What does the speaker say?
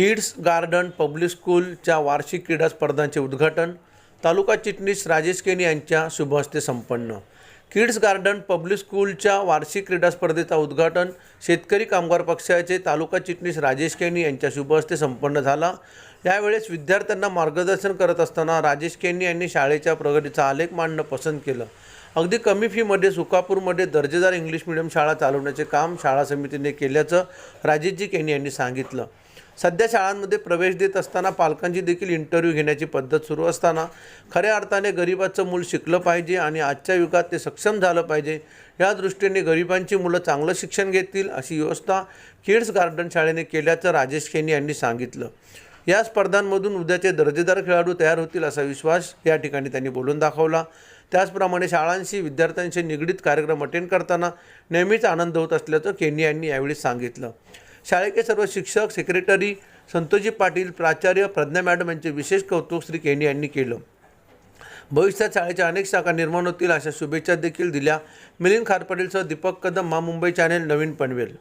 Kids garden public स्कूलच्या वार्षिक क्रीडा स्पर्धांचे उद्घाटन तालुका चिटणीस राजेश केनी यांच्या शुभहस्ते संपन्न। किड्स गार्डन पब्लिक स्कूलच्या वार्षिक क्रीडा स्पर्धेचा उद्घाटन शेतकरी कामगार पक्षाचे तालुका चिटणीस राजेश केनी यांच्या शुभहस्ते संपन्न झाला। यावेळेस विद्यार्थ्यांना मार्गदर्शन करत असताना राजेश केनी यांनी शाळेच्या प्रगतीचा आलेख मांडणं पसंत केलं। अगदी कमी फीमध्ये सुकापूरमध्ये दर्जेदार इंग्लिश मीडियम शाळा चालवण्याचे काम शाळा समितीने केल्याचं राजेशजी केनी यांनी सांगितलं। सध्या शाळांमध्ये प्रवेश देत असताना पालकांची देखील इंटरव्ह्यू घेण्याची पद्धत सुरू असताना खऱ्या अर्थाने गरिबाचं मूल शिकलं पाहिजे आणि आजच्या युगात ते सक्षम झालं पाहिजे, या दृष्टीने गरिबांची मुलं चांगलं शिक्षण घेतील अशी व्यवस्था किड्स गार्डन शाळेने केल्याचं राजेश केनी यांनी सांगितलं। या स्पर्धांमधून उद्याचे दर्जेदार खेळाडू तयार होतील असा विश्वास या ठिकाणी त्यांनी बोलून दाखवला। त्याचप्रमाणे शाळांशी विद्यार्थ्यांशी निगडीत कार्यक्रम अटेंड करताना नेहमीच आनंद होत असल्याचं केनी यांनी यावेळी सांगितलं। शाळेचे सर्व शिक्षक, सेक्रेटरी संतोषजी पाटील, प्राचार्य प्रज्ञा मॅडम यांचे विशेष कौतुक श्री केनी यांनी केलं। भविष्यात शाळेच्या अनेक शाखा निर्माण होतील अशा शुभेच्छा देखील दिल्या। मिलिंद खारपाटीलसह दीपक कदम, मुंबई चॅनेल, नवीन पनवेल।